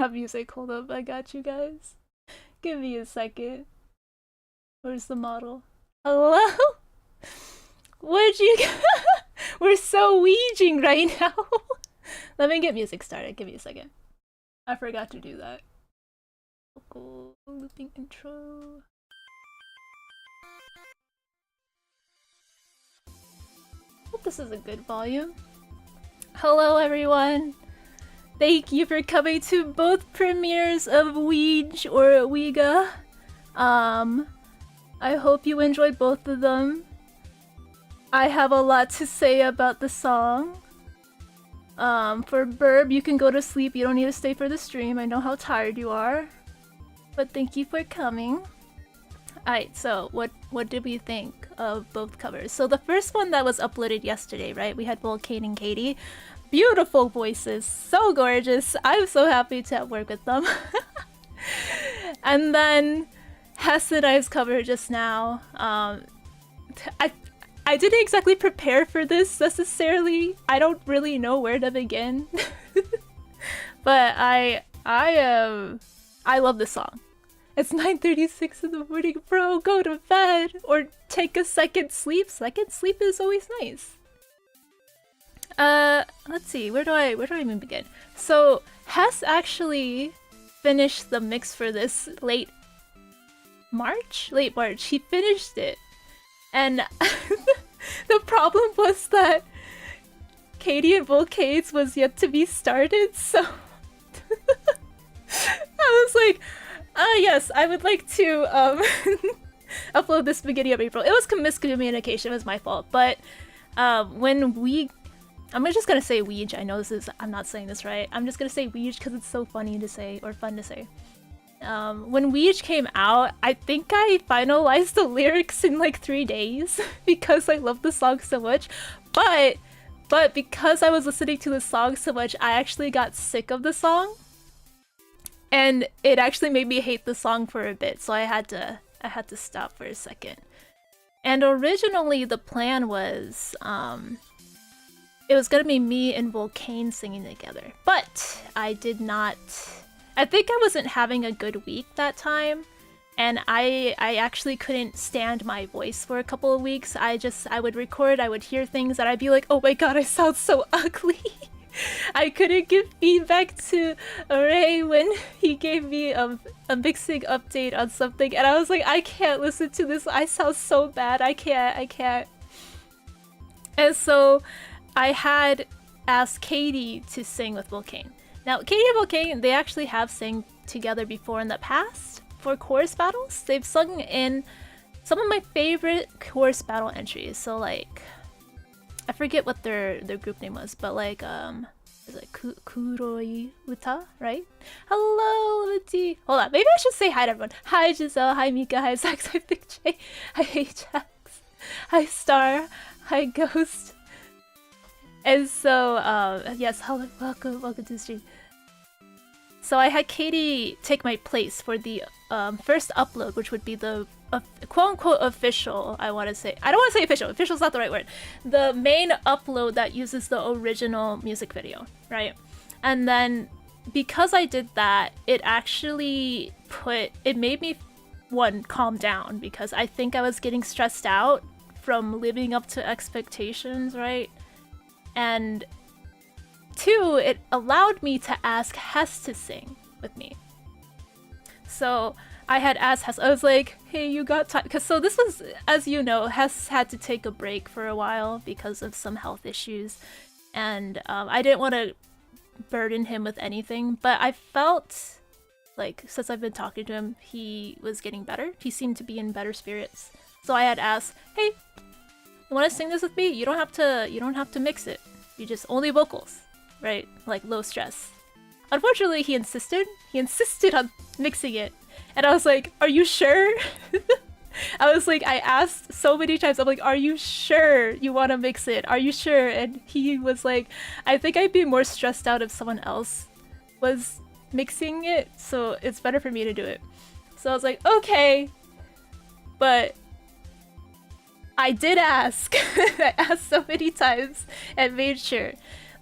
Have music, hold up, I got you guys. Give me a second. Where's the model? Hello? What'd you We're so weeging right now. Let me get music started, give me a second. I forgot to do that. Vocal looping intro. Hope this is a good volume. Hello everyone! Thank you for coming to both premieres of Wiege or Wiege. I hope you enjoyed both of them. I have a lot to say about the song. For Burb, you can go to sleep. You don't need to stay for the stream. I know how tired you are. But thank you for coming. Alright, so what did we think of both covers? So the first one that was uploaded yesterday, right? We had Volcane and Katie. Beautiful voices, so gorgeous. I'm so happy to work with them. And then Hess and I's cover just now. I didn't exactly prepare for this necessarily. I don't really know where to begin. But I love this song. It's 9:36 in the morning, bro. Go to bed or take a second sleep. Second sleep is always nice. Let's see. Where do I even begin? So Hess actually finished the mix for this late March. He finished it, and the problem was that Katie and Volcades was yet to be started. So I was like, yes, I would like to upload this beginning of April. It was miscommunication, it was my fault. But I'm just gonna say Wiege. I know I'm not saying this right. I'm just gonna say Wiege because it's so funny to say, or fun to say. When Wiege came out, I think I finalized the lyrics in like 3 days because I love the song so much. But because I was listening to the song so much, I actually got sick of the song. And it actually made me hate the song for a bit, so I had to stop for a second. And originally the plan was it was gonna be me and Volcane singing together, but I did not. I think I wasn't having a good week that time, and I actually couldn't stand my voice for a couple of weeks. I would record, I would hear things, and I'd be like, oh my god, I sound so ugly. I couldn't give feedback to Ray when he gave me a mixing update on something, and I was like, I can't listen to this. I sound so bad. I can't. And so I had asked Katie to sing with Volcane. Now, Katie and Volcane, they actually have sang together before in the past for chorus battles. They've sung in some of my favorite chorus battle entries. So like, I forget what their group name was, but like is it Kuroi Uta, right? Hello, Liberty. Hold on, maybe I should say hi to everyone. Hi Giselle, hi Mika, hi Zax, hi Big J, hi Ajax, hi Star, hi Ghost. And so yes, hello, welcome to the stream. So I had Katie take my place for the first upload, which would be the quote-unquote official, I want to say. I don't want to say official. Official's not the right word. The main upload that uses the original music video, right? And then because I did that, it actually made me, one, calm down, because I think I was getting stressed out from living up to expectations, right? And two, it allowed me to ask Hess to sing with me. So I had asked Hess, I was like, hey, you got time? Because so this was, as you know, Hess had to take a break for a while because of some health issues. And I didn't want to burden him with anything, but I felt like since I've been talking to him, he was getting better. He seemed to be in better spirits. So I had asked, hey, you want to sing this with me? You don't have to mix it. You just only vocals, right? Like low stress. Unfortunately, he insisted. He insisted on mixing it. And I was like, are you sure? I was like, I asked so many times, I'm like, are you sure you want to mix it? Are you sure? And he was like, I think I'd be more stressed out if someone else was mixing it, so it's better for me to do it. So I was like, okay. But I did ask. I asked so many times and made sure.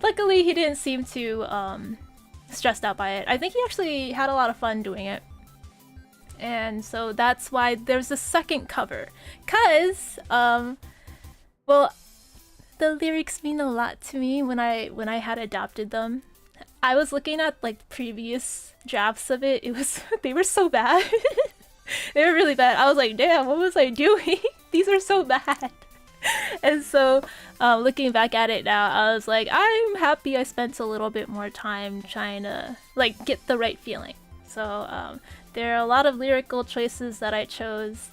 Luckily, he didn't seem to stressed out by it. I think he actually had a lot of fun doing it. And so that's why there's a second cover. Cause, well, the lyrics mean a lot to me when I had adopted them. I was looking at like previous drafts of it. It was they were so bad. They were really bad. I was like, damn, what was I doing? These are so bad. And so, looking back at it now, I was like, I'm happy I spent a little bit more time trying to like get the right feeling. So there are a lot of lyrical choices that I chose.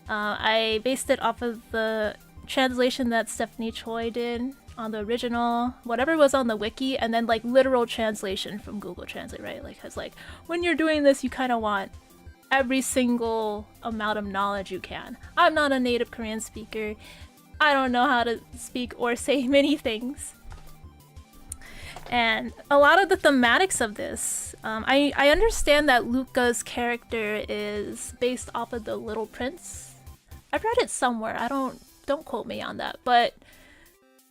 I based it off of the translation that Stephanie Choi did on the original, whatever was on the wiki, and then like literal translation from Google Translate, right? Like, cause like when you're doing this, you kind of want every single amount of knowledge you can. I'm not a native Korean speaker. I don't know how to speak or say many things. And a lot of the thematics of this, I understand that Luca's character is based off of The Little Prince. I've read it somewhere. Don't quote me on that, but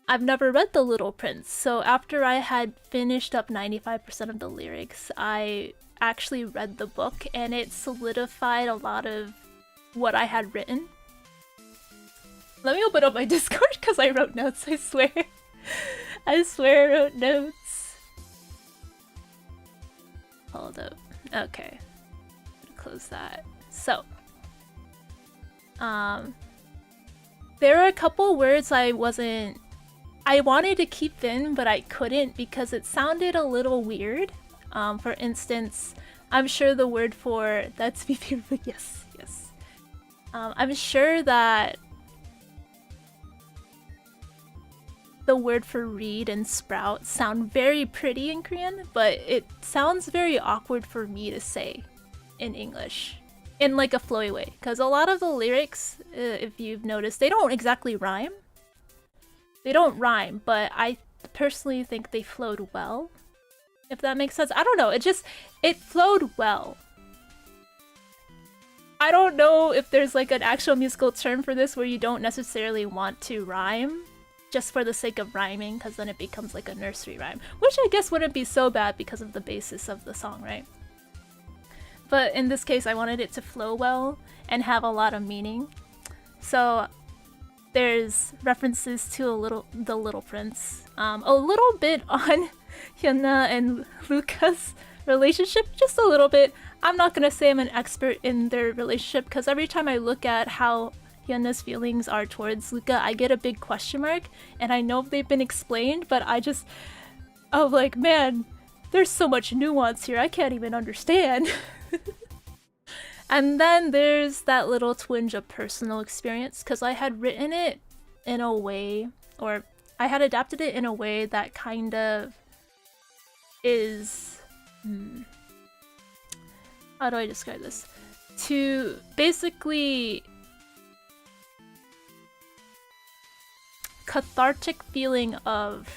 I've never read The Little Prince. So after I had finished up 95% of the lyrics, I actually read the book, and it solidified a lot of what I had written. Let me open up my Discord because I wrote notes, I swear. I swear I wrote notes. Hold up. Okay. Close that. So. There are a couple words I wanted to keep in, but I couldn't because it sounded a little weird. For instance, I'm sure the word for that's be beautiful. Yes, yes. I'm sure that the word for reed and sprout sound very pretty in Korean, but it sounds very awkward for me to say in English in like a flowy way. Because a lot of the lyrics, if you've noticed, they don't exactly rhyme. They don't rhyme, but I personally think they flowed well. If that makes sense. I don't know, it flowed well. I don't know if there's like an actual musical term for this where you don't necessarily want to rhyme just for the sake of rhyming, because then it becomes like a nursery rhyme, which I guess wouldn't be so bad because of the basis of the song, right? But in this case, I wanted it to flow well and have a lot of meaning. So there's references to The Little Prince, a little bit on Hyuna and Luca's relationship, just a little bit. I'm not gonna say I'm an expert in their relationship because every time I look at how Hyuna's feelings are towards Luca, I get a big question mark, and I know they've been explained, but I'm like, man, there's so much nuance here, I can't even understand. And then there's that little twinge of personal experience, because I had written it in a way, or I had adapted it in a way that kind of is... how do I describe this? To basically... cathartic feeling of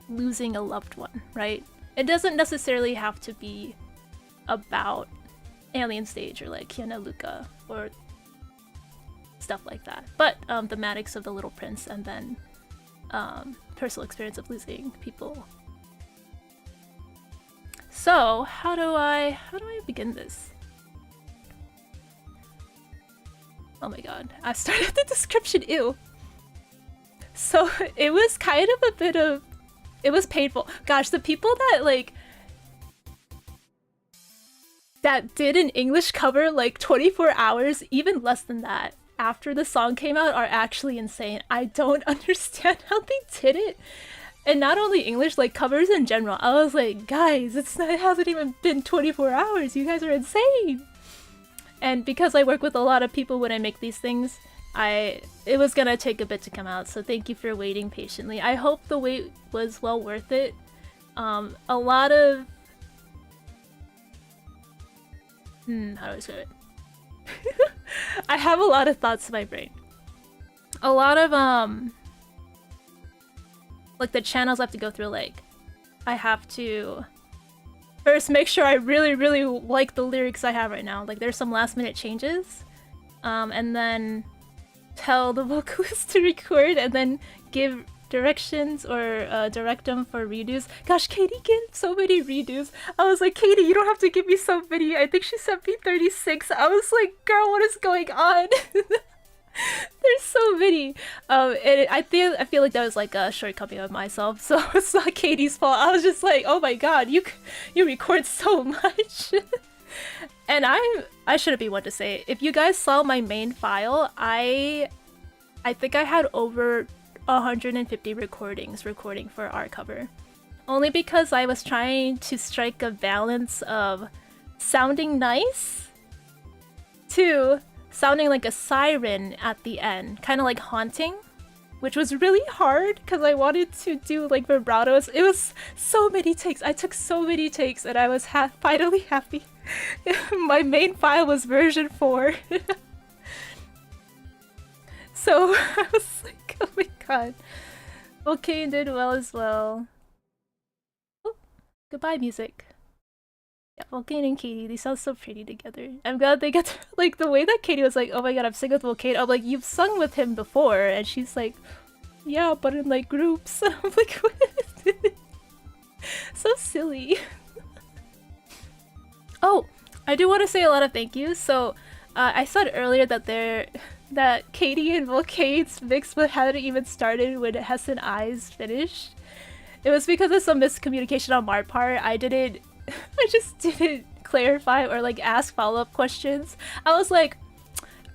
losing a loved one, right? It doesn't necessarily have to be about Alien Stage or like Hyuna Luca or stuff like that, but thematics of The Little Prince, and then personal experience of losing people. So how do I begin this? Oh my god, I started the description, ew. So it was kind of it was painful. Gosh, the people that did an English cover like 24 hours, even less than that, after the song came out are actually insane. I don't understand how they did it. And not only English, like covers in general. I was like, guys, it hasn't even been 24 hours. You guys are insane. And because I work with a lot of people when I make these things, it was gonna take a bit to come out, so thank you for waiting patiently. I hope the wait was well worth it. A lot of... how do I describe it? I have a lot of thoughts in my brain. A lot of, like the channels I have to go through, like, I have to first make sure I really, really like the lyrics I have right now. Like, there's some last minute changes. And then tell the vocalist to record, and then give directions or direct them for redos. Gosh, Katie gave so many redos. I was like, Katie, you don't have to give me so many. I think she sent me 36. I was like, girl, what is going on? There's so many. And I feel like that was like a shortcoming of myself, so it's not Katie's fault. I was just like, oh my god, you record so much. And I shouldn't be one to say, if you guys saw my main file, I think I had over 150 recordings recording for our cover. Only because I was trying to strike a balance of sounding nice to sounding like a siren at the end, kind of like haunting, which was really hard because I wanted to do like vibratos. It was so many takes. I took so many takes and I was finally happy. My main file was version 4. So I was like, oh my god. Okay, did well as well. Oh, goodbye music. Yeah, Volcane and Katie, they sound so pretty together. I'm glad they got to, like, the way that Katie was like, oh my god, I'm singing with Volcane. I'm like, you've sung with him before, and she's like, yeah, but in like groups. I'm like, what? So silly. Oh, I do want to say a lot of thank yous. So, I said earlier that Katie and Volcane's mix hadn't even started when Hess and I's finished. It was because of some miscommunication on my part. I just didn't clarify or like ask follow-up questions. I was like,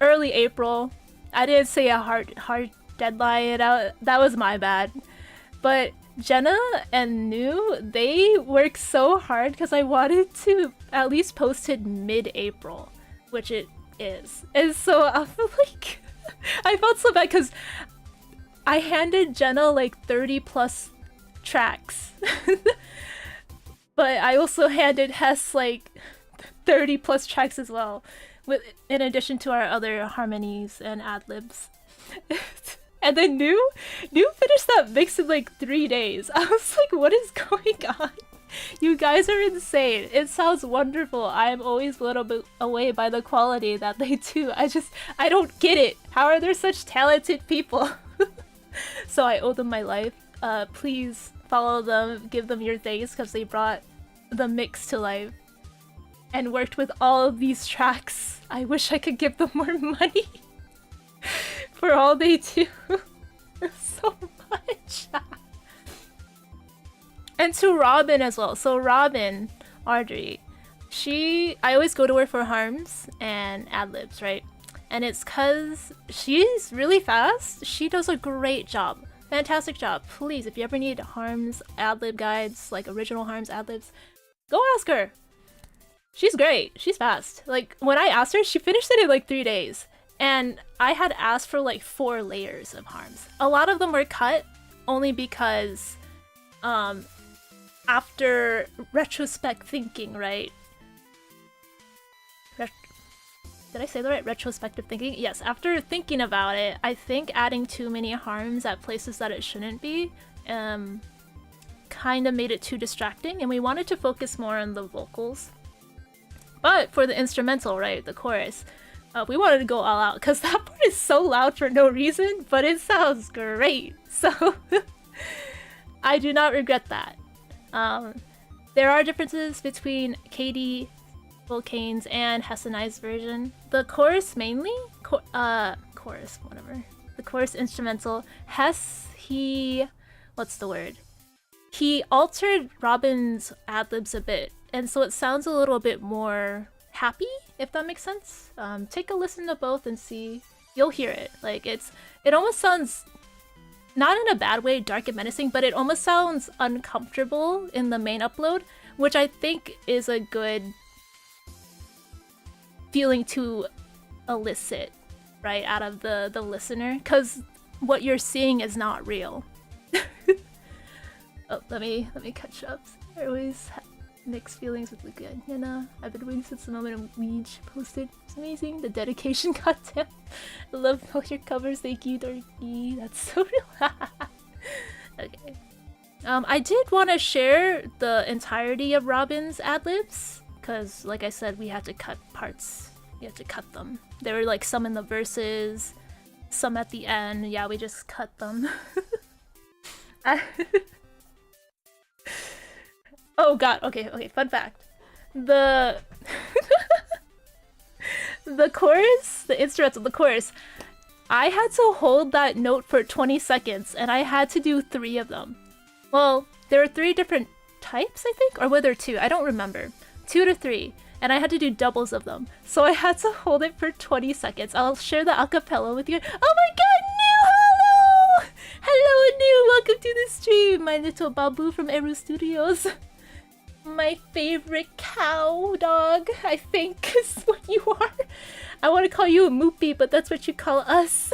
early April. I didn't say a hard deadline. That was my bad. But Jenna and New, they worked so hard because I wanted to at least post it mid-April, which it is. And so I feel like I felt so bad because I handed Jenna like 30 plus tracks. But I also handed Hess like 30 plus tracks as well, in addition to our other harmonies and ad-libs. And then New finished that mix in like 3 days. I was like, what is going on? You guys are insane. It sounds wonderful. I am always blown away by the quality that they do. I don't get it. How are there such talented people? So I owe them my life. Please follow them, give them your thanks, because they brought the mix to life and worked with all of these tracks. I wish I could give them more money for all they do. So much. And to Robin as well. So Robin, Audrey, I always go to her for harms and ad-libs, right? And it's cause she's really fast. She does a great job. Fantastic job. Please, if you ever need harms ad-lib guides, like original harms ad-libs, go ask her. She's great. She's fast. Like, when I asked her, she finished it in like 3 days. And I had asked for like 4 layers of harms. A lot of them were cut only because after retrospect thinking, right? Did I say the right? Retrospective thinking? Yes, after thinking about it, I think adding too many harms at places that it shouldn't be kind of made it too distracting, and we wanted to focus more on the vocals. But for the instrumental, right, the chorus, we wanted to go all out because that part is so loud for no reason, but it sounds great. So I do not regret that. There are differences between Katie, Volcane's, and Hess and I's version. The chorus mainly, chorus, whatever. The chorus instrumental. Hess, what's the word? He altered Robin's ad-libs a bit, and so it sounds a little bit more happy, if that makes sense. Take a listen to both and see. You'll hear it. Like, it almost sounds, not in a bad way, dark and menacing, but it almost sounds uncomfortable in the main upload, which I think is a good feeling to elicit, right, out of the listener, because what you're seeing is not real. Oh, let me catch up. I always have mixed feelings with the good. You know, I've been waiting since the moment Wiege posted. It's amazing. The dedication, goddamn. I love all your covers. Thank you, Dorky. That's so real. Okay. I did want to share the entirety of Robin's ad-libs, because, like I said, we had to cut parts. We had to cut them. There were, like, some in the verses, some at the end. Yeah, we just cut them. Oh god, okay, fun fact. The the chorus, the instruments of the chorus, I had to hold that note for 20 seconds and I had to do 3 of them. Well, there were 3 different types, I think, or were there 2? I don't remember. 2 to 3, and I had to do doubles of them. So I had to hold it for 20 seconds. I'll share the acapella with you. Oh my god, New! Hello! Hello, New! Welcome to the stream, my little babu from Eru Studios. My favorite cow dog, I think, is what you are. I want to call you a moopy, but that's what you call us.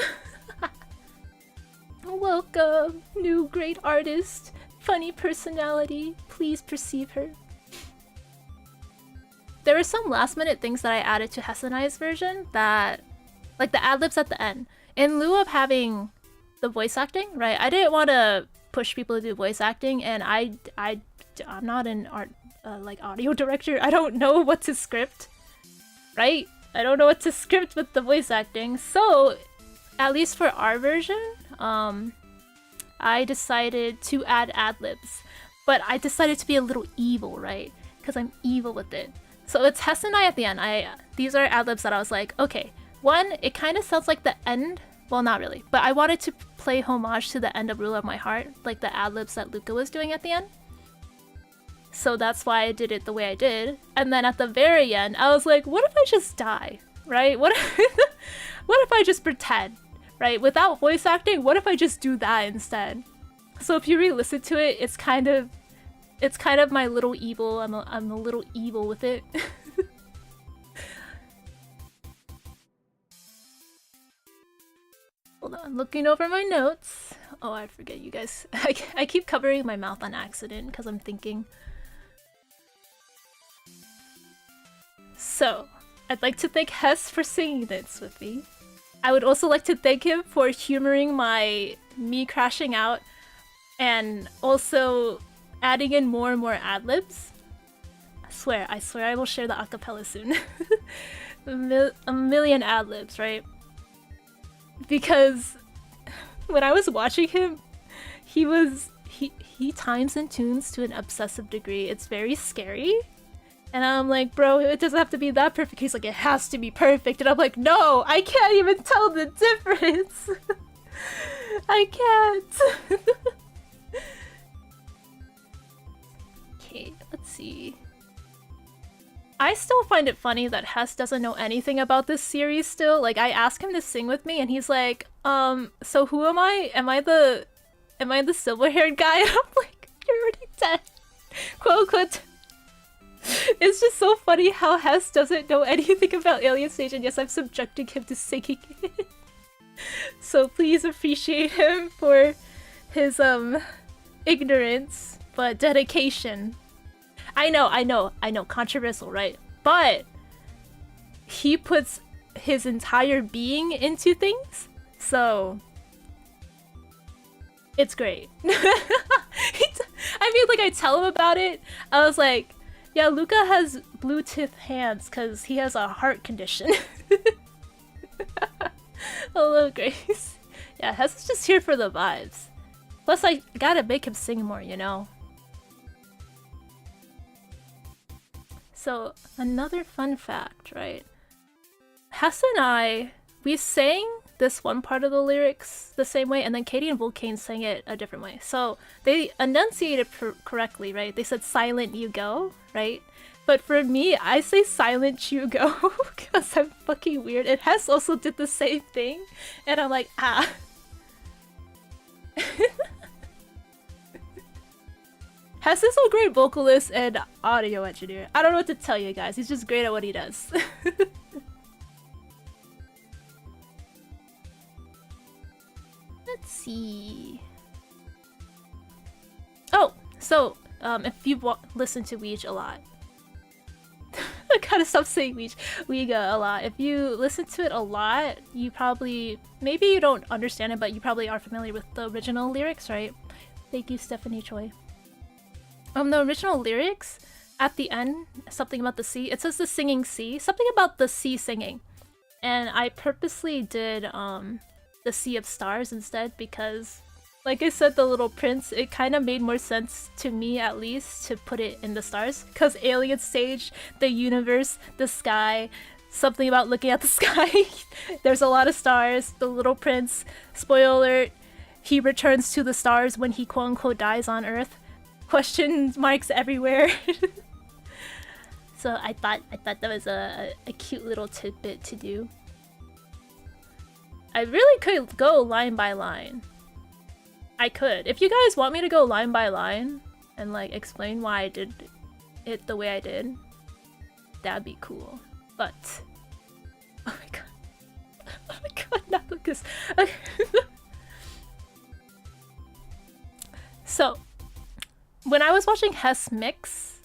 Welcome, new great artist, funny personality. Please perceive her. There were some last minute things that I added to Hess and I's version that, like the ad-libs at the end. In lieu of having the voice acting, right? I didn't want to push people to do voice acting, and I'm not an like audio director. I don't know what to script, right? I don't know what to script with the voice acting. So, at least for our version, I decided to add ad-libs. But I decided to be a little evil, right? Because I'm evil with it. So it's Hess and I at the end. These are ad-libs that I was like, okay. One, it kind of sounds like the end. Well, not really. But I wanted to play homage to the end of Rule of My Heart. Like the ad-libs that Luca was doing at the end. So that's why I did it the way I did. And then at the very end, I was like, what if I just die, right? What if I just pretend, right? Without voice acting, what if I just do that instead? So if you re-listen to it, it's kind of my little evil. I'm a little evil with it. Hold on, looking over my notes. Oh, I forget you guys. I keep covering my mouth on accident because I'm thinking. So, I'd like to thank Hess for singing this with me. I would also like to thank him for humoring me crashing out and also adding in more and more ad-libs. I swear I will share the acapella soon. a million ad-libs, right? Because when I was watching him, he times and tunes to an obsessive degree. It's very scary. And I'm like, bro, it doesn't have to be that perfect. He's like, it has to be perfect. And I'm like, no, I can't even tell the difference. I can't. Okay, let's see. I still find it funny that Hess doesn't know anything about this series still. Like, I asked him to sing with me and he's like, so who am I? Am I the silver-haired guy? And I'm like, you're already dead. Quote unquote. It's just so funny how Hess doesn't know anything about Alien Stage, and yes, I'm subjecting him to singing it. So please appreciate him for his ignorance, but dedication. I know, controversial, right? But he puts his entire being into things, so it's great. I mean, like, I tell him about it, I was like, yeah, Luca has blue-tooth hands because he has a heart condition. Hello, Grace. Yeah, Hess is just here for the vibes. Plus, I gotta make him sing more, you know? So, another fun fact, right? Hess and I, we sang this one part of the lyrics the same way, and then Katie and Vulcane sang it a different way. So, they enunciated correctly, right? They said silent you go, right? But for me, I say silent you go because I'm fucking weird. And Hess also did the same thing, and I'm like, ah. Hess is a great vocalist and audio engineer. I don't know what to tell you guys. He's just great at what he does. Let's see. Oh, so if you've listened to Wiege a lot, I gotta stop saying Wiege a lot. If you listen to it a lot, you probably, maybe you don't understand it, but you probably are familiar with the original lyrics, right? Thank you, Stephanie Choi. The original lyrics at the end, something about the sea. It says the singing sea, something about the sea singing, and I purposely did the Sea of Stars instead because Like I said, the Little Prince, it kind of made more sense to me, at least, to put it in the stars. Because alien stage, the universe, the sky, something about looking at the sky. There's a lot of stars. The Little Prince, spoiler alert, he returns to the stars when he quote-unquote dies on Earth. Question marks everywhere. So I thought that was a cute little tidbit to do. I really could go line by line. I could. If you guys want me to go line by line and like explain why I did it the way I did, that'd be cool. But oh my god. Oh my god, not Lucas. Okay. So when I was watching Hess mix,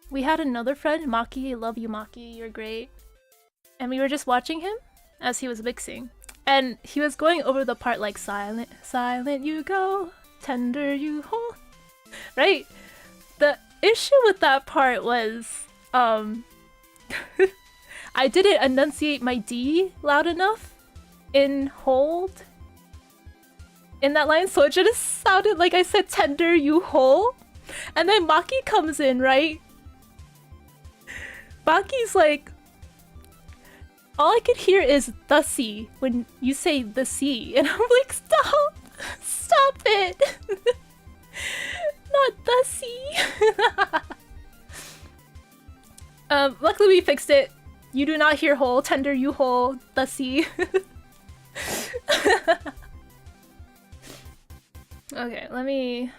we had another friend, Maki. I love you, Maki. You're great. And we were just watching him as he was mixing. And he was going over the part like silent, silent you go, tender you hold. Right? The issue with that part was, I didn't enunciate my D loud enough in hold in that line, so it just sounded like I said tender you hold. And then Maki comes in, right? Maki's like, all I could hear is the sea when you say the sea, and I'm like, stop! Stop it! Not the sea! Luckily we fixed it. You do not hear whole, tender you whole, the sea. Okay, let me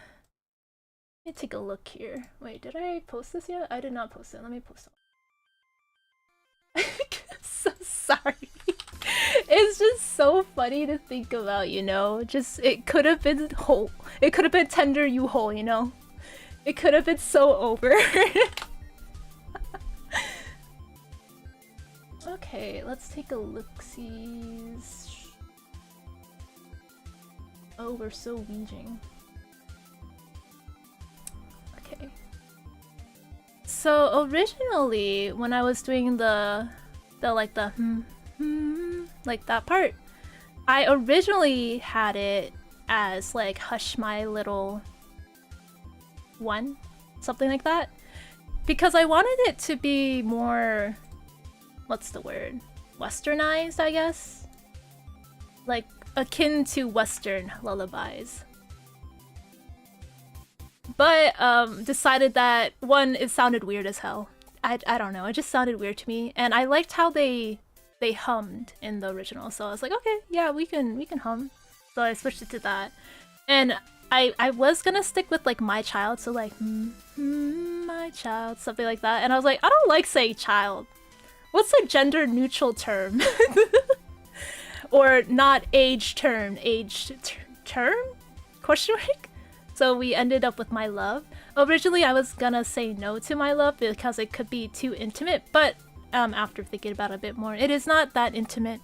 take a look here. Wait, did I post this yet? I did not post it. Let me post it. So sorry. It's just so funny to think about, you know? Just, it could have been whole. It could have been tender you whole, you know? It could have been so over. Okay, let's take a look-sees. Oh, we're so weeging. Okay. So originally, when I was doing the like that part, I originally had it as like Hush My Little One, something like that, because I wanted it to be more, what's the word, westernized, I guess, like akin to Western lullabies. But decided that one, it sounded weird as hell. I don't know, it just sounded weird to me, and I liked how they hummed in the original, so I was like, okay, yeah, we can hum. So I switched it to that, and I was gonna stick with like my child, so like my child, something like that, and I was like, I don't like saying child. What's a gender neutral term? Or not age term, term? Question mark? So we ended up with my love. Originally I was gonna say no to my love because it could be too intimate, but after thinking about it a bit more, it is not that intimate.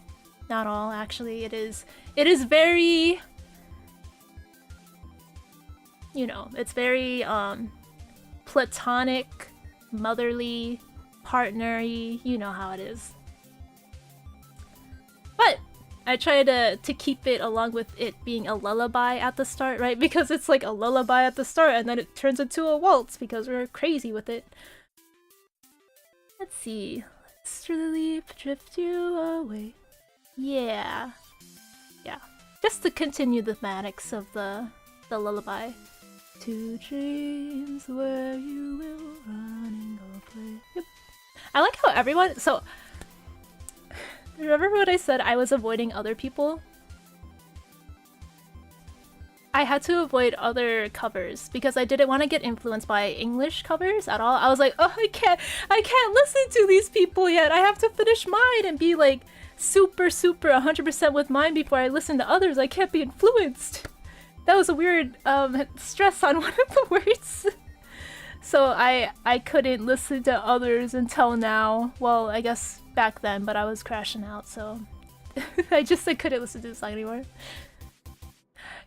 Not all, actually. It is very, you know, it's very platonic, motherly, partnery, you know how it is. But I try to keep it along with it being a lullaby at the start, right? Because it's like a lullaby at the start and then it turns into a waltz because we're crazy with it. Let's see. Let's sleep, drift you away. Yeah. Yeah. Just to continue the thematics of the lullaby. To dreams where you will run and go play. Yep. I like how everyone... So... Remember what I said? I was avoiding other people? I had to avoid other covers because I didn't want to get influenced by English covers at all. I was like, oh, I can't listen to these people yet. I have to finish mine and be like super 100% with mine before I listen to others. I can't be influenced. That was a weird stress on one of the words. So I couldn't listen to others until now. Well, I guess back then, but I was crashing out, so I couldn't listen to the song anymore.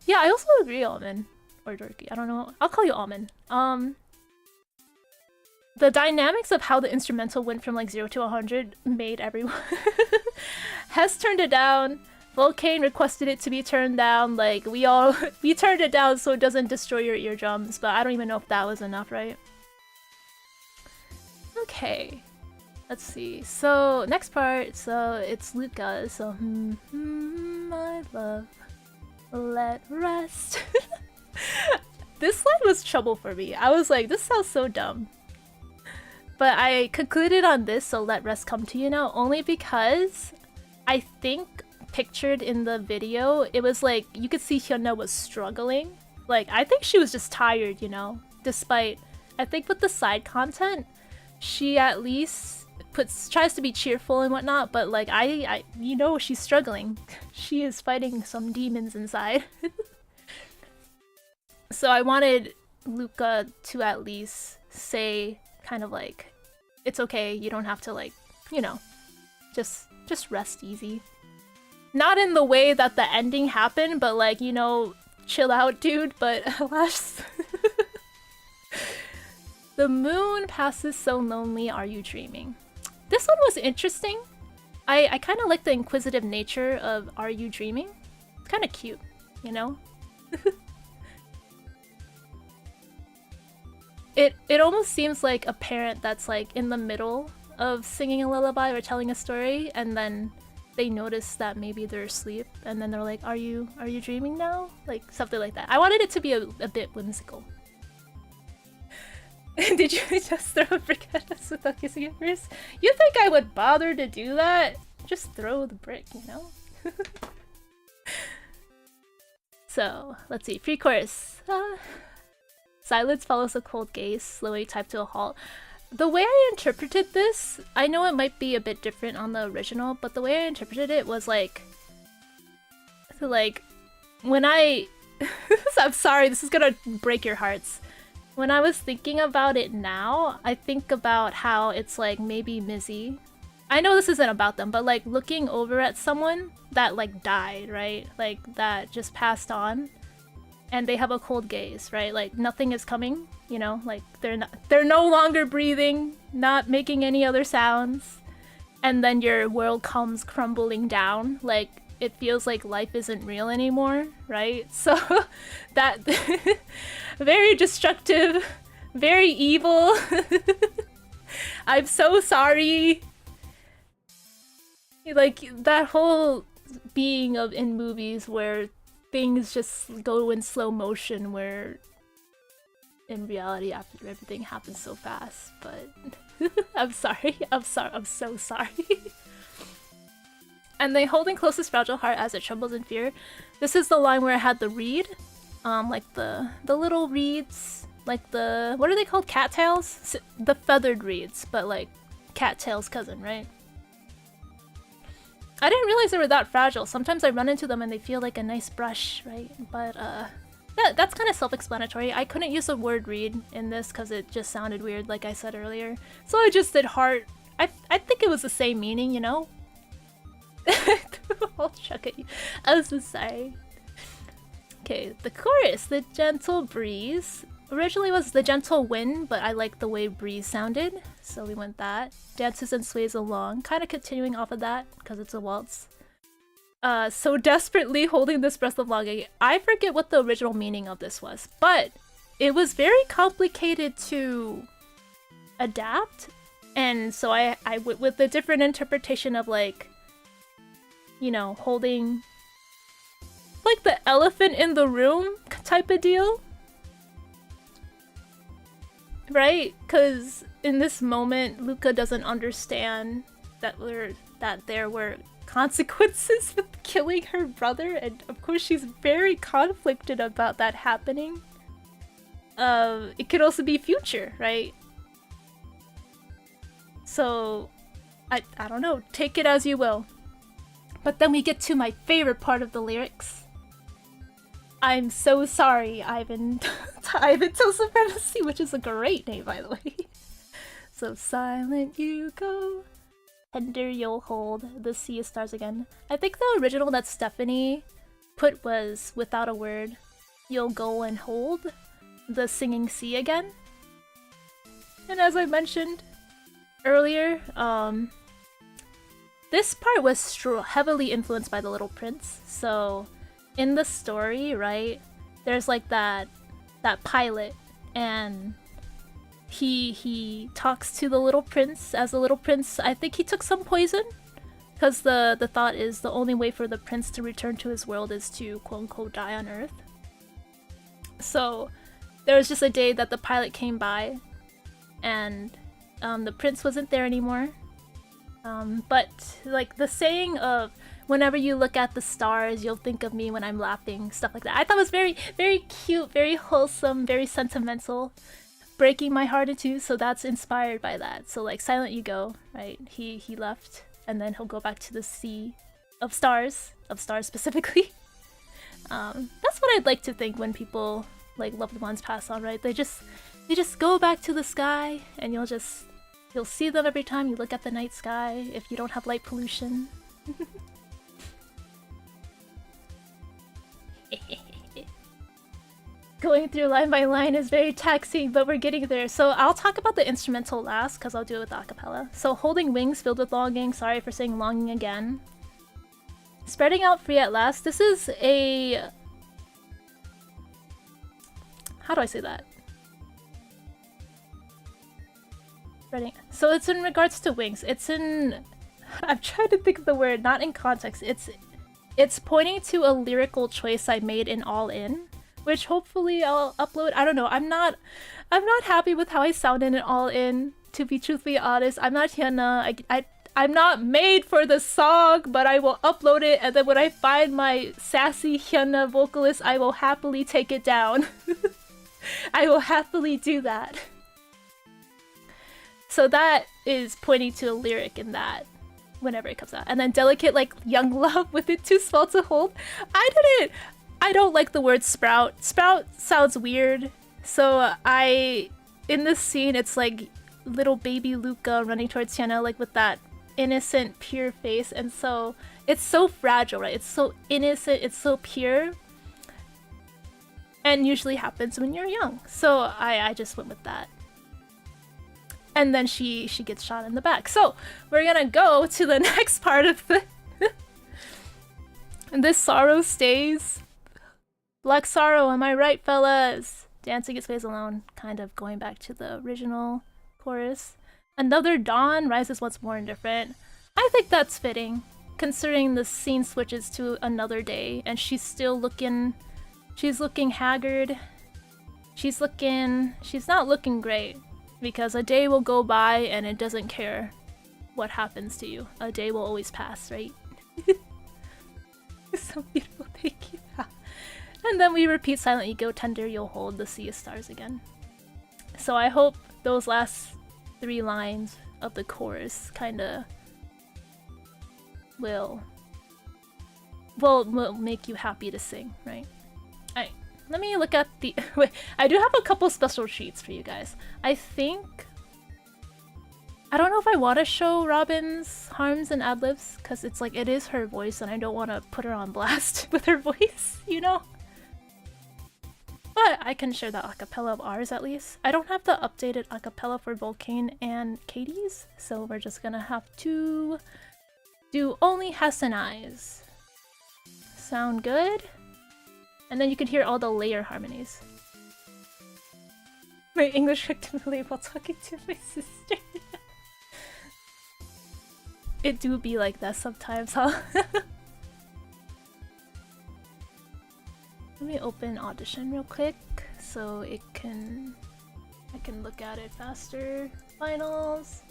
Yeah, I also agree, Almond. Or Dorky, I don't know. I'll call you Almond. The dynamics of how the instrumental went from like 0 to 100 made everyone... Hess turned it down. Volcane requested it to be turned down. Like, we turned it down so it doesn't destroy your eardrums, but I don't even know if that was enough, right? Okay. Let's see. So, next part. So, it's Luca. So, my love, let rest. This line was trouble for me. I was like, this sounds so dumb. But I concluded on this, so let rest come to you now, only because I think pictured in the video, it was like, you could see Hyuna was struggling. Like, I think she was just tired, you know? Despite, I think with the side content, she at least tries to be cheerful and whatnot, but like, you know, she's struggling. She is fighting some demons inside. So I wanted Luca to at least say kind of like, it's okay, you don't have to like, you know, just rest easy. Not in the way that the ending happened, but like, you know, chill out, dude, but alas. The moon passes so lonely, are you dreaming? This one was interesting. I kind of like the inquisitive nature of are you dreaming? It's kind of cute, you know? It almost seems like a parent that's like in the middle of singing a lullaby or telling a story, and then they notice that maybe they're asleep, and then they're like, are you dreaming now? Like something like that. I wanted it to be a bit whimsical. Did you just throw a brick at us without kissing it first? You think I would bother to do that? Just throw the brick, you know? So, let's see. Pre-chorus. Silence follows a cold gaze, slowly typed to a halt. The way I interpreted this, I know it might be a bit different on the original, but the way I interpreted it was like... when I... I'm sorry, this is gonna break your hearts. When I was thinking about it now, I think about how it's like maybe Mizzy. I know this isn't about them, but like looking over at someone that like died, right? Like that just passed on. And they have a cold gaze, right? Like nothing is coming, you know, like they're no longer breathing, not making any other sounds. And then your world comes crumbling down, like it feels like life isn't real anymore, right? So that very destructive, very evil. I'm so sorry. Like that whole being of in movies where things just go in slow motion, where in reality after everything happens so fast, but I'm sorry, I'm so sorry. And they holding close his fragile heart as it trembles in fear. This is the line where I had the reed, like the little reeds, like the, what are they called, cattails? The feathered reeds, but like cattail's cousin, right? I didn't realize they were that fragile. Sometimes I run into them and they feel like a nice brush, right? But that's kind of self-explanatory. I couldn't use the word reed in this because it just sounded weird, like I said earlier. So I just did heart. I think it was the same meaning, you know? I'll chuck at you. I'm so sorry. Okay, the chorus. The gentle breeze. Originally was the gentle wind, but I liked the way breeze sounded, so we went that. Dances and sways along, kind of continuing off of that, because it's a waltz. So desperately holding this breath of longing. I forget what the original meaning of this was, but it was very complicated to adapt, and so I went with a different interpretation of like, you know, holding like the elephant in the room type of deal. Right? Because in this moment, Luca doesn't understand that there were consequences with killing her brother, and of course she's very conflicted about that happening. It could also be future, right? So, I don't know, take it as you will. But then we get to my favorite part of the lyrics. I'm so sorry, Ivan. Ivan Till Supremacy, which is a great name, by the way. So silent you go, tender you'll hold, the sea of stars again. I think the original that Stephanie put was without a word, you'll go and hold the singing sea again. And as I mentioned earlier, this part was heavily influenced by The Little Prince. So in the story, right, there's like that pilot, and he talks to the little prince as the little prince. I think he took some poison, because the thought is the only way for the prince to return to his world is to quote-unquote die on Earth. So there was just a day that the pilot came by, and the prince wasn't there anymore. But like the saying of whenever you look at the stars, you'll think of me when I'm laughing, stuff like that. I thought it was very, very cute, very wholesome, very sentimental, breaking my heart in two. So that's inspired by that. So like Silent You Go, right? He left, and then he'll go back to the sea of stars specifically. That's what I'd like to think when people like loved ones pass on, right? They just go back to the sky, and you'll see them every time you look at the night sky if you don't have light pollution. Going through line by line is very taxing, but we're getting there. So I'll talk about the instrumental last, because I'll do it with the acapella. So Holding Wings Filled with Longing, sorry for saying longing again. Spreading Out Free at Last, this is a... How do I say that? Spreading... So it's in regards to wings. It's in... I'm trying to think of the word, not in context. It's pointing to a lyrical choice I made in All In, which hopefully I'll upload. I don't know. I'm not happy with how I sound in it All In, to be truthfully honest. I'm not Hyuna. I'm not made for the song, but I will upload it, and then when I find my sassy Hyuna vocalist, I will happily take it down. I will happily do that. So that is pointing to a lyric in that whenever it comes out. And then Delicate Like Young Love with It Too Small to Hold. I don't like the word sprout. Sprout sounds weird. So in this scene, it's like little baby Luca running towards Hyuna, like with that innocent, pure face. And so it's so fragile, right? It's so innocent, it's so pure. And usually happens when you're young. So I just went with that. And then she gets shot in the back. So we're gonna go to the next part of the... This sorrow stays. Black Sorrow, am I right, fellas? Dancing Its Ways Alone, kind of going back to the original chorus. Another Dawn rises once more indifferent. I think that's fitting, considering the scene switches to another day, and she's still looking... She's looking haggard. She's not looking great, because a day will go by and it doesn't care what happens to you. A day will always pass, right? It's so beautiful, thank you. And then we repeat Silent You Go, Tender You'll Hold, the Sea of Stars again. So I hope those last 3 lines of the chorus kinda will make you happy to sing, right? Alright, let me look at the... Wait, I do have a couple special treats for you guys. I don't know if I want to show Robin's harms and ad-libs, because it's like, it is her voice, and I don't want to put her on blast with her voice, you know? But I can share the acapella of ours at least. I don't have the updated acapella for Volcane and Katie's, so we're just gonna have to do only Hess and I's. Sound good? And then you can hear all the layer harmonies. My English actively while talking to my sister. It do be like that sometimes, huh? Let me open Audition real quick so I can look at it faster. Finals.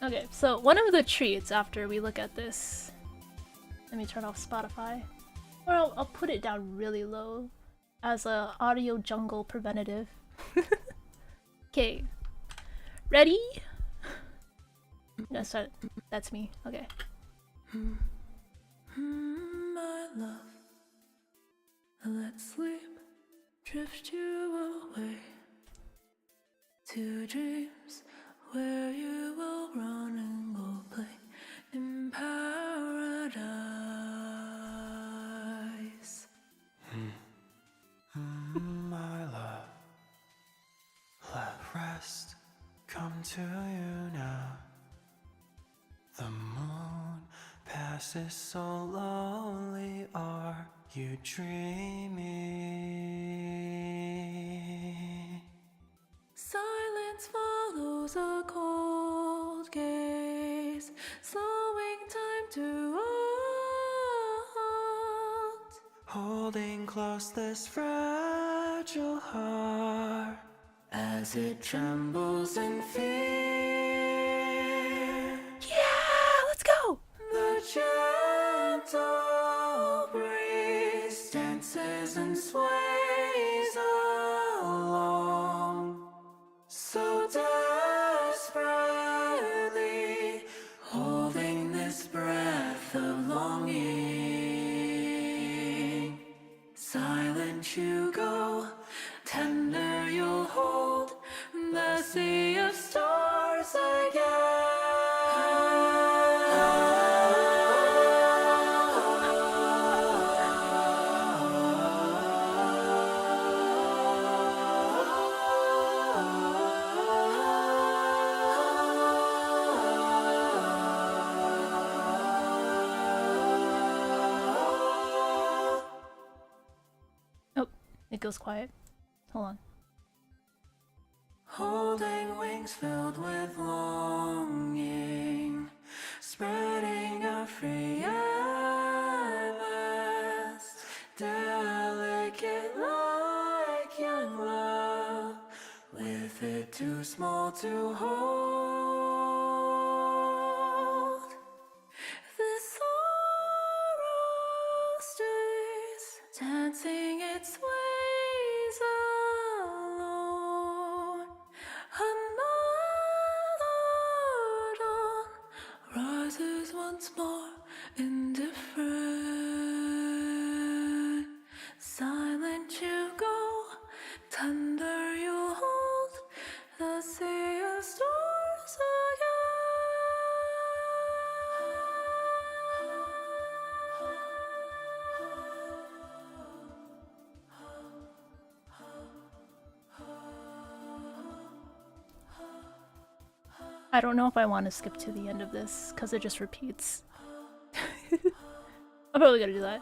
Okay, so one of the treats after we look at this, let me turn off Spotify, or I'll put it down really low as a audio jungle preventative. Okay, ready? No, start. That's me. Okay. My love, let's sleep, drift you away to dreams where you will run and go play in paradise. My love, let rest come to you now. The moon passes so lonely, are you dreaming? Silence follows a cold gaze, slowing time to halt. Holding close this fragile heart as it trembles in fear. Yeah, let's go! The gentle breeze dances and sways along, so desperately holding this breath of longing. Silent you go, tender you'll hold the sea of stars again. Oh, it goes quiet. Hold on. Holding wings filled with longing, spreading a free and west, delicate like young love, with it too small to hold. This sorrow stays, dancing its ways alone. Another dawn rises once more, indifferent. Silent you go, tender you hold the sea of stars I don't know if I want to skip to the end of this because it just repeats. I'm probably gonna do that.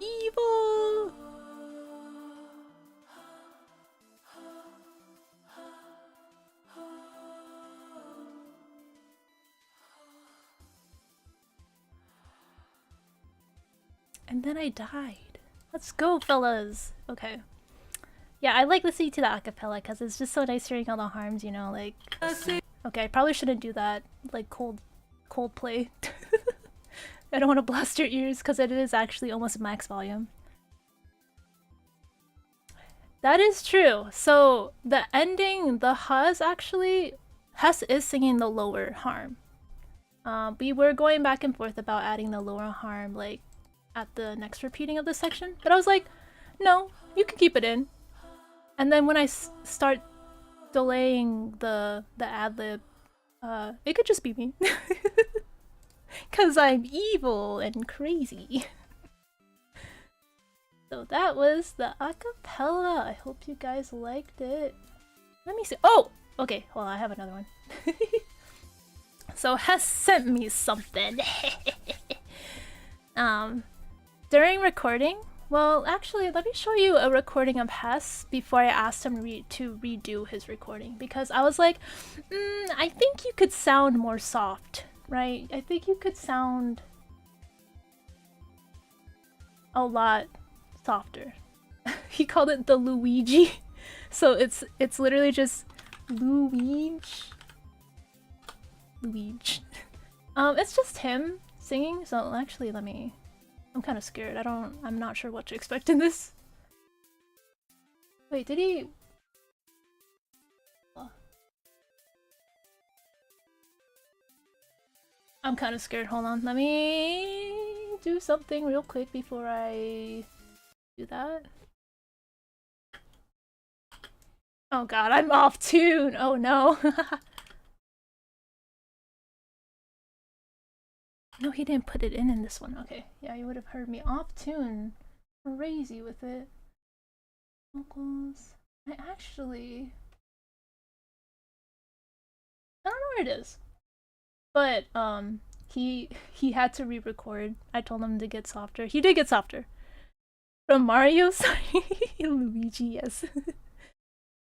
Evil! And then I died. Let's go, fellas! Okay. Yeah, I like listening to the acapella because it's just so nice hearing all the harms, you know, like... Okay, I probably shouldn't do that, like cold play. I don't want to blast your ears because it is actually almost max volume. That is true. So the ending, the Hess actually, Hess is singing the lower harm. We were going back and forth about adding the lower harm like at the next repeating of this section, but I was like, no, you can keep it in. And then when I start delaying the ad-lib, it could just be me. Cause I'm evil and crazy. So that was the acapella. I hope you guys liked it. Let me see. Oh! Okay, well I have another one. So Hess sent me something. During recording, well actually let me show you a recording of Hess before I asked him to redo his recording, because I was like, I think you could sound more soft, right? I think you could sound a lot softer. He called it the Luigi. So it's literally just Luigi. It's just him singing, so actually let me... I'm kind of scared. I'm not sure what to expect in this. Wait, did he... Oh. I'm kind of scared. Hold on. Let me do something real quick before I do that. Oh god, I'm off tune! Oh no! No, he didn't put it in this one. Okay, yeah, you would have heard me off tune. Crazy with it. Vocals. I actually... I don't know where it is. But he had to re-record. I told him to get softer. He did get softer. From Mario, sorry. Luigi, yes.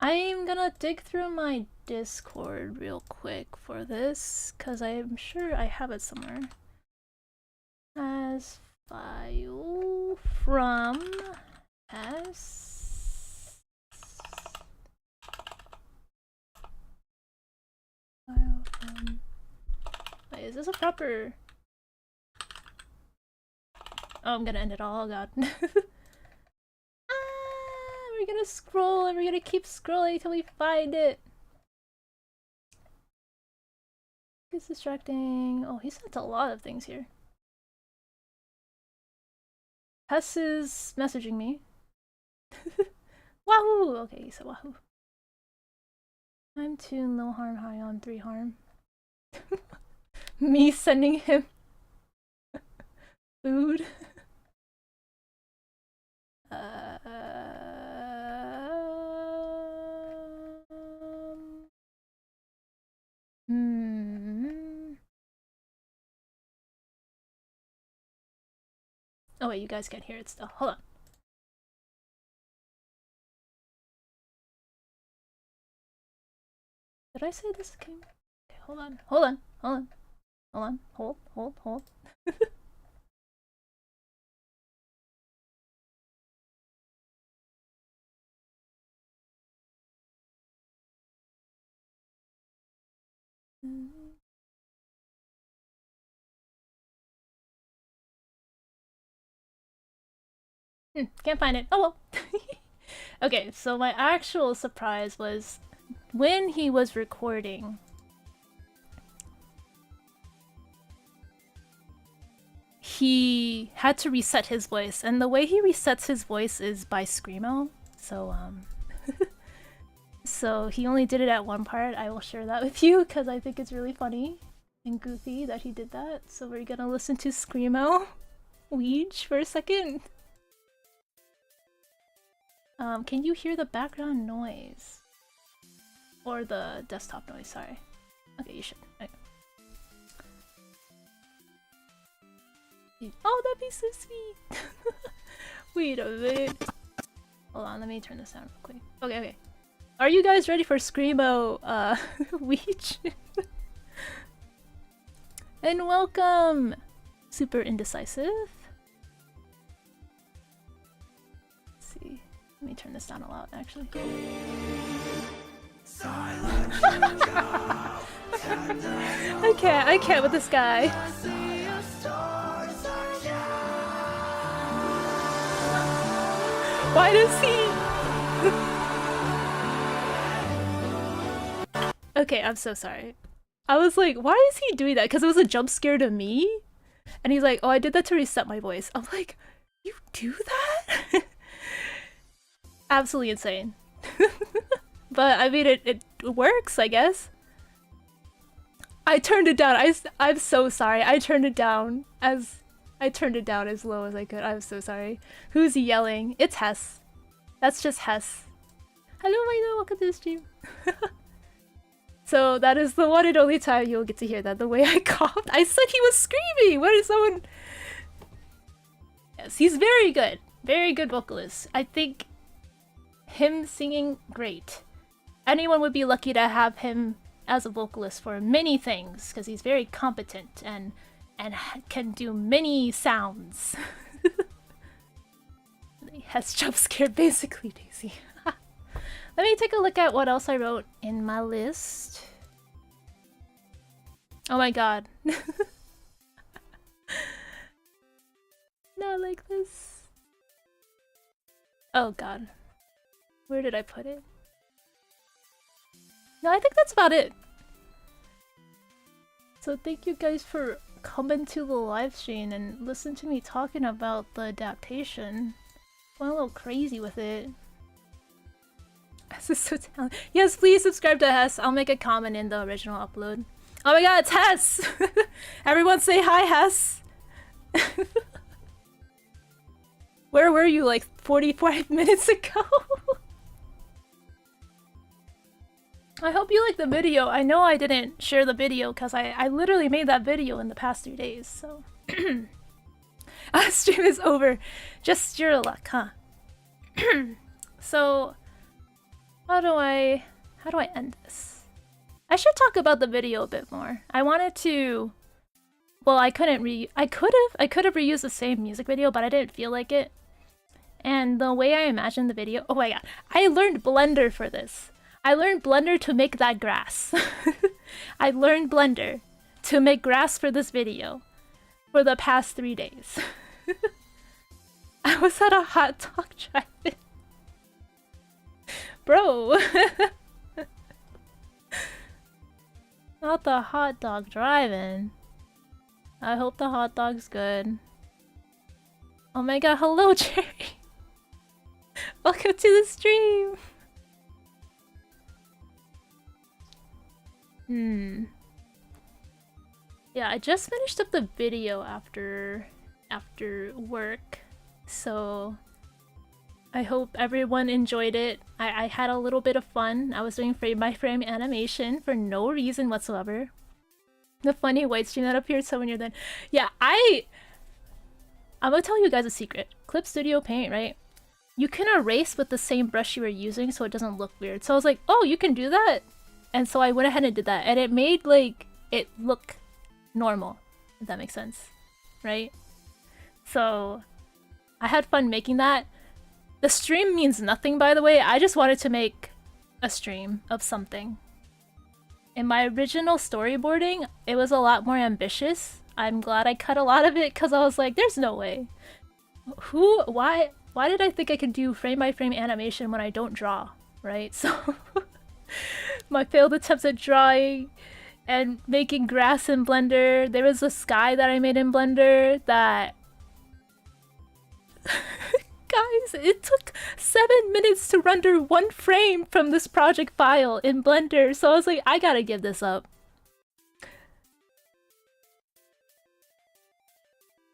I'm gonna dig through my Discord real quick for this, because I'm sure I have it somewhere. As file from Hess. File from... Wait, is this a proper... Oh, I'm gonna end it all, oh god. We're gonna scroll and we're gonna keep scrolling until we find it. It's distracting. Oh, he said a lot of things here. Hess is messaging me. Wahoo! Okay, he said wahoo. I'm 2 no harm, high on 3 harm. Me sending him food. Oh wait, you guys can't hear it still. Hold on. Did I say this came? Okay, hold on. Hold on. Hold on. Hold on. Hold. Can't find it. Oh well. Okay, so my actual surprise was when he was recording. He had to reset his voice, and the way he resets his voice is by screamo. So so he only did it at one part. I will share that with you because I think it's really funny and goofy that he did that. So we're gonna listen to screamo Wiege for a second. Can you hear the background noise? Or the desktop noise, sorry. Okay, you should. Okay. Oh, that'd be so sweet! Wait a minute. Hold on, let me turn this down real quick. Okay. Are you guys ready for screamo, Wiege? And welcome! Super indecisive. Let's see. Let me turn this down a lot, actually. I can't with this guy. Why does he? Okay, I'm so sorry. I was like, why is he doing that? Because it was a jump scare to me? And he's like, oh, I did that to reset my voice. I'm like, you do that? Absolutely insane. But I mean, it works, I guess. I turned it down. I'm so sorry. I turned it down as low as I could. I'm so sorry. Who's yelling? It's Hess. That's just Hess. Hello, Mino. Welcome to the stream. So that is the one and only time you'll get to hear that. The way I coughed. I said he was screaming. What is someone? Yes, he's very good. Very good vocalist. I think him singing great. Anyone would be lucky to have him as a vocalist for many things because he's very competent and can do many sounds. Hess jump scared basically Daisy. Let me take a look at what else I wrote in my list. Oh my god. Not like this. Oh god. Where did I put it? No, I think that's about it. So thank you guys for coming to the live stream and listen to me talking about the adaptation. Went a little crazy with it. Hess is so talented. Yes, please subscribe to Hess. I'll make a comment in the original upload. Oh my god, it's Hess! Everyone say hi, Hess! Where were you like 45 minutes ago? I hope you like the video. I know I didn't share the video because I literally made that video in the past 3 days, so. Our stream is over. Just your luck, huh? So, how do I end this? I should talk about the video a bit more. I wanted to. Well, I could have reused the same music video, but I didn't feel like it. And the way I imagined the video, oh my god, I learned Blender for this. I learned Blender to make that grass. I learned Blender to make grass for this video for the past 3 days. I was at a hot dog drive-in. Bro. Not the hot dog drive-in. I hope the hot dog's good. Oh my god, hello Jerry. Welcome to the stream. Yeah, I just finished up the video after work, so I hope everyone enjoyed it. I had a little bit of fun. I was doing frame by frame animation for no reason whatsoever. The funny white stream that appeared so when you're done. Yeah, I'm gonna tell you guys a secret. Clip Studio Paint, right? You can erase with the same brush you were using so it doesn't look weird. So I was like, oh, you can do that? And so I went ahead and did that. And it made, like, it look normal, if that makes sense. Right? So I had fun making that. The stream means nothing, by the way. I just wanted to make a stream of something. In my original storyboarding, it was a lot more ambitious. I'm glad I cut a lot of it because I was like, there's no way. Why did I think I could do frame by frame animation when I don't draw, right? So my failed attempts at drawing and making grass in Blender. There was a sky that I made in Blender that guys, it took 7 minutes to render 1 frame from this project file in Blender, so I was like, I gotta give this up.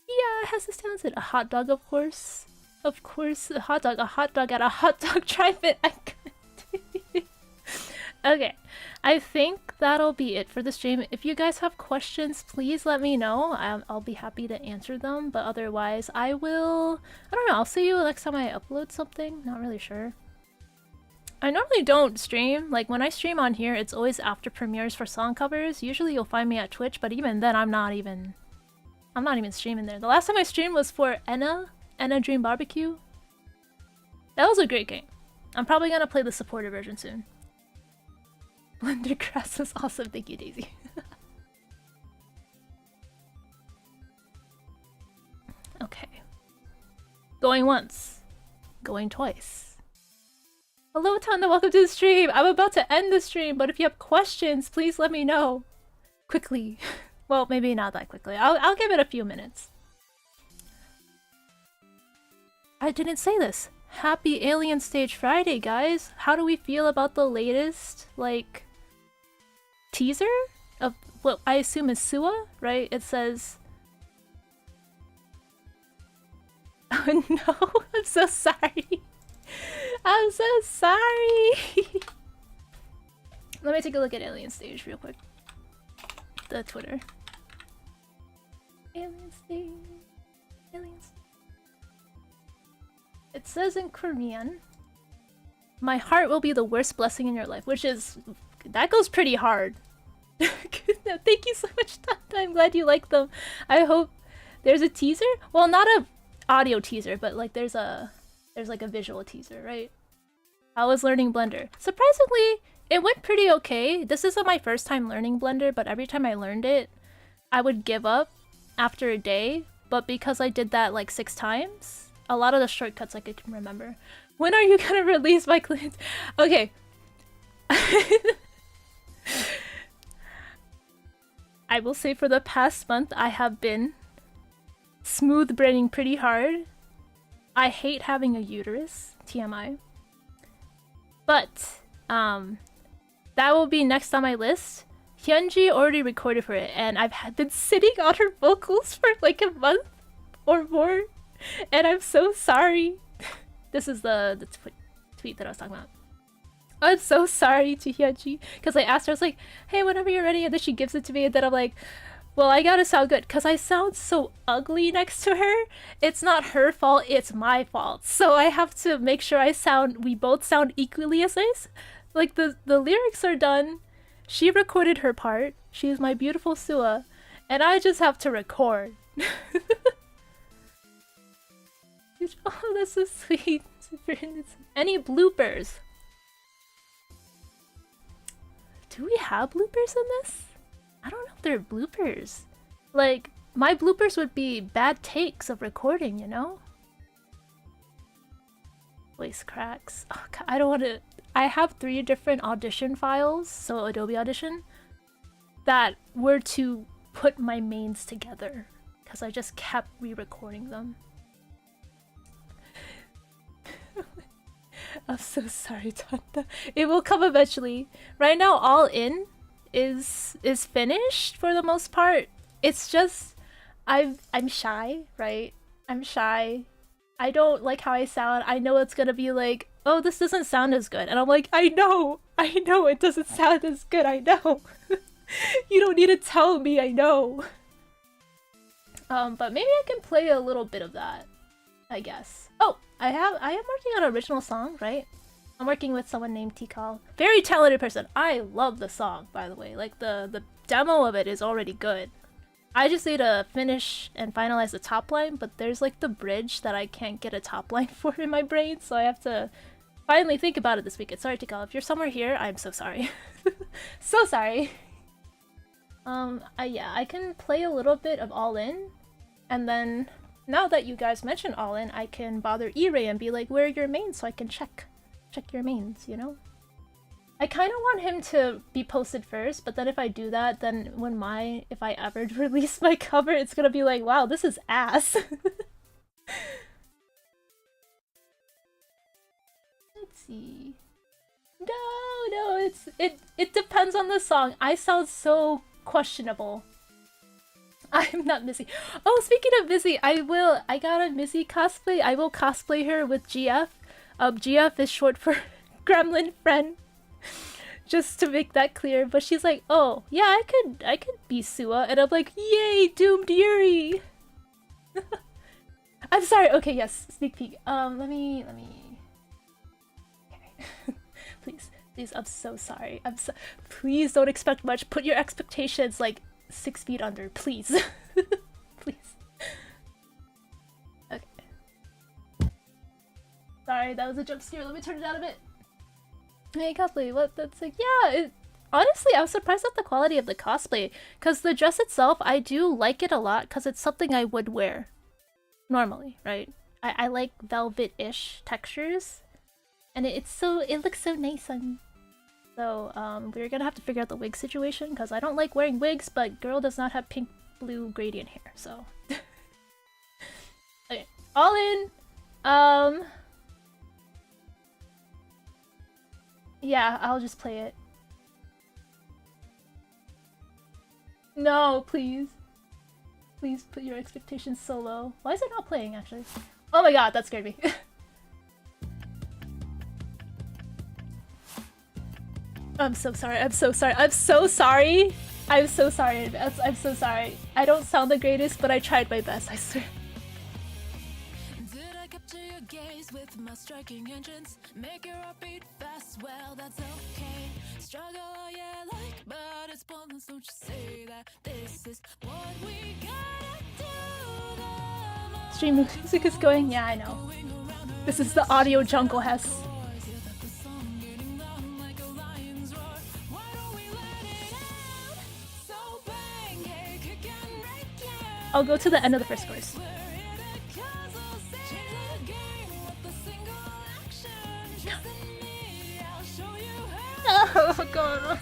Yeah, Hess is talented. A hot dog, of course. Of course, a hot dog at a hot dog drive-in. Okay, I think that'll be it for the stream. If you guys have questions, please let me know. I'll be happy to answer them, but otherwise I don't know, I'll see you next time I upload something. Not really sure. I normally don't stream. Like, when I stream on here, it's always after premieres for song covers. Usually you'll find me at Twitch, but even then I'm not even streaming there. The last time I streamed was for Enna Dream Barbecue. That was a great game. I'm probably gonna play the supporter version soon. Blender grass is awesome. Thank you, Daisy. Okay. Going once. Going twice. Hello, Tanda. Welcome to the stream. I'm about to end the stream, but if you have questions, please let me know. Quickly. Well, maybe not that quickly. I'll give it a few minutes. I didn't say this. Happy Alien Stage Friday, guys. How do we feel about the latest, like, teaser of what I assume is Sua, right? It says... Oh no, I'm so sorry. I'm so sorry. Let me take a look at Alien Stage real quick. The Twitter. Alien Stage. Alien Stage. It says in Korean, my heart will be the worst blessing in your life, which is, that goes pretty hard. Thank you so much, Tata. I'm glad you like them. I hope there's a teaser. Well, not a audio teaser, but like there's like a visual teaser, right? I was learning Blender. Surprisingly, it went pretty okay. This isn't my first time learning Blender, but every time I learned it, I would give up after a day. But because I did that like 6 times, a lot of the shortcuts I could remember. When are you gonna release my clients? Okay. I will say for the past month, I have been smooth braining pretty hard. I hate having a uterus, TMI. But, that will be next on my list. Hyunji already recorded for it, and I've been sitting on her vocals for like a month or more. And I'm so sorry. This is the tweet that I was talking about. I'm so sorry to Hyeji because I asked her, I was like, hey, whenever you're ready, and then she gives it to me, and then I'm like, well, I gotta sound good because I sound so ugly next to her. It's not her fault, it's my fault. So I have to make sure we both sound equally as nice. Like the lyrics are done. She recorded her part. She's my beautiful Sua, and I just have to record. Oh, that's so sweet. Any bloopers? Do we have bloopers in this? I don't know if there are bloopers. Like, my bloopers would be bad takes of recording, you know? Voice cracks. Oh, God, I don't want to... I have 3 different audition files, so Adobe Audition, that were to put my mains together, because I just kept re-recording them. I'm so sorry, Tanta. It will come eventually. Right now, All In is finished for the most part. It's just I'm shy, right? I'm shy. I don't like how I sound. I know it's gonna be like, oh, this doesn't sound as good, and I'm like, I know it doesn't sound as good. I know. You don't need to tell me. I know. But maybe I can play a little bit of that, I guess. Oh, I am working on an original song, right? I'm working with someone named Tikal. Very talented person. I love the song, by the way. Like, the demo of it is already good. I just need to finish and finalize the top line, but there's like the bridge that I can't get a top line for in my brain, so I have to finally think about it this weekend. Sorry, Tikal. If you're somewhere here, I'm so sorry. So sorry. Yeah, I can play a little bit of All In, and then now that you guys mentioned All In, I can bother E-Ray and be like, where are your mains, so I can check your mains, you know? I kind of want him to be posted first, but then if I do that, then if I ever release my cover, it's gonna be like, wow, this is ass. Let's see. No, it depends on the song. I sound so questionable. I'm not Missy. Oh, speaking of Missy, I got a Missy cosplay. I will cosplay her with GF. GF is short for Gremlin Friend. Just to make that clear. But she's like, oh, yeah, I could be Sua. And I'm like, yay, Doomed Yuri! I'm sorry. Okay, yes, sneak peek. Let me... Okay. Please, I'm so sorry. Please don't expect much. Put your expectations, like, 6 feet under, please. Please. Okay. Sorry, that was a jump scare. Let me turn it down a bit. Hey, cosplay, what? That's like, yeah, honestly, I was surprised at the quality of the cosplay, because the dress itself, I do like it a lot, because it's something I would wear normally, right? I like velvet-ish textures, and it looks so nice on me. So, we're gonna have to figure out the wig situation, because I don't like wearing wigs, but girl does not have pink-blue gradient hair, so... Okay, All In! Yeah, I'll just play it. No, please. Please put your expectations so low. Why is it not playing, actually? Oh my god, that scared me. I'm so sorry. I'm so sorry. I'm so sorry. I'm so sorry. I'm so sorry. I don't sound the greatest, but I tried my best, I swear. Did I capture your gaze with my striking entrance? Make your heart beat fast, well, that's okay. Struggle, yeah, like, but it's pointless, don't you say that. This is what we gotta do the most. Stream music is going? Yeah, I know. This is the audio jungle, Hess. I'll go to the end of the first course. Oh god.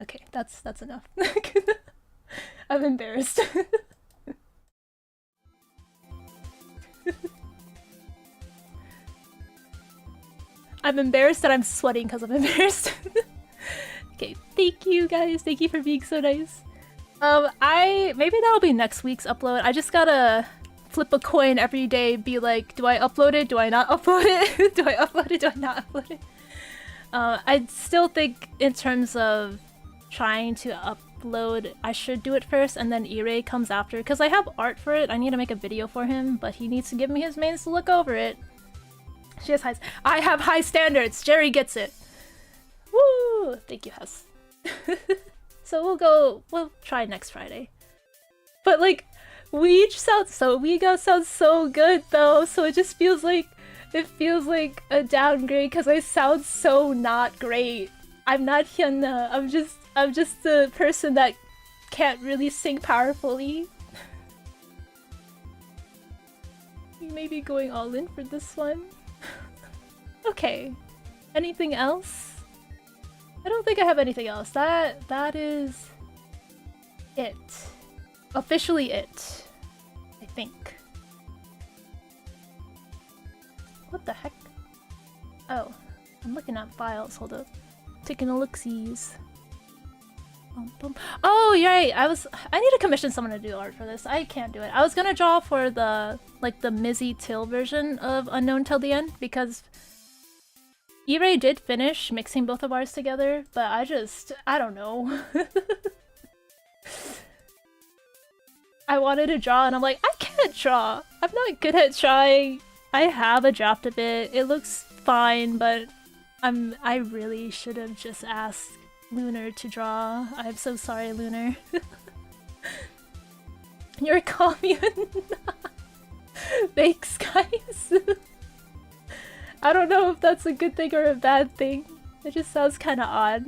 Okay, that's enough. I'm embarrassed. I'm embarrassed that I'm sweating because I'm embarrassed. Okay, thank you guys. Thank you for being so nice. Maybe that'll be next week's upload. I just gotta flip a coin every day, be like, do I upload it? Do I not upload it? Do I upload it? Do I not upload it? I still think in terms of trying to upload, I should do it first and then E-Ray comes after. Because I have art for it, I need to make a video for him, but he needs to give me his mains to look over it. She has high— I have high standards! Jerry gets it! Woo! Thank you, Hess. So we'll try next Friday. But like, Wiege sounds so good though, so it just feels like a downgrade because I sound so not great. I'm not Hyuna. I'm just the person that can't really sing powerfully. You may be going all in for this one. Okay. Anything else? I don't think I have anything else. That is it. Officially it. I think. What the heck? Oh, I'm looking at files. Hold up. Taking a look-sees. Oh, you're right. I need to commission someone to do art for this. I can't do it. I was gonna draw for the Mizzy Till version of Unknown Till the End because E-Ray did finish mixing both of ours together, but I don't know. I wanted to draw and I'm like, I can't draw. I'm not good at drawing. I have a draft of it. It looks fine, but I really should have just asked Lunar to draw. I'm so sorry, Lunar. You're a commune. Thanks, guys. I don't know if that's a good thing or a bad thing. It just sounds kind of odd.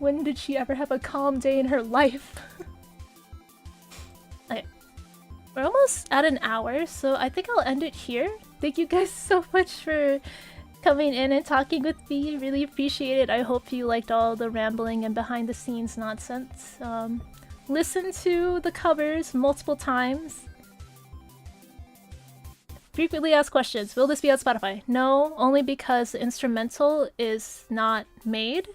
When did she ever have a calm day in her life? Okay. We're almost at an hour, so I think I'll end it here. Thank you guys so much for coming in and talking with me. Really appreciate it. I hope you liked all the rambling and behind the scenes nonsense. Listen to the covers multiple times. Frequently asked questions. Will this be on Spotify? No, only because the instrumental is not made.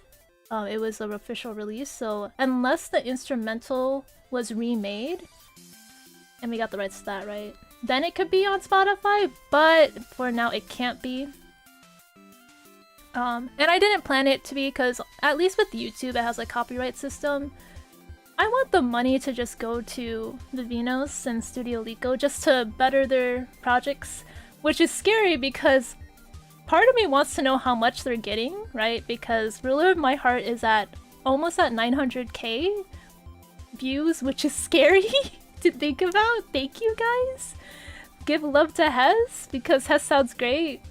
It was an official release, so unless the instrumental was remade, and we got the rights to that, right? Then it could be on Spotify, but for now it can't be. And I didn't plan it to be because at least with YouTube it has a copyright system. I want the money to just go to the Vinos and Studio Lico just to better their projects, which is scary because part of me wants to know how much they're getting, right? Because Ruler of My Heart is almost at 900k views, which is scary to think about. Thank you guys. Give love to Hess because Hess sounds great.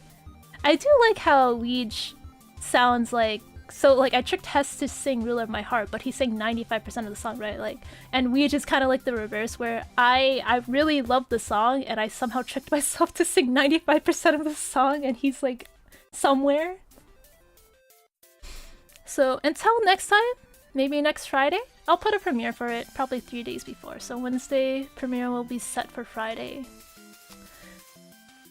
I do like how Wiege sounds like. So, like, I tricked Hess to sing Ruler of My Heart, but he sang 95% of the song, right? Like, and Wiege is kind of like the reverse, where I really loved the song, and I somehow tricked myself to sing 95% of the song, and he's, like, somewhere. So, until next time, maybe next Friday, I'll put a premiere for it, probably 3 days before. So, Wednesday premiere will be set for Friday.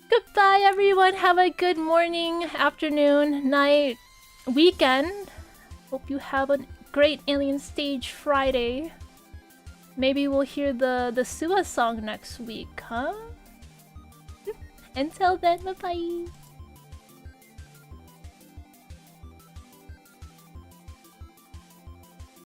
Goodbye, everyone! Have a good morning, afternoon, night, weekend. Hope you have a great Alien Stage Friday. Maybe we'll hear the Sua song next week, huh? Until then, bye-bye!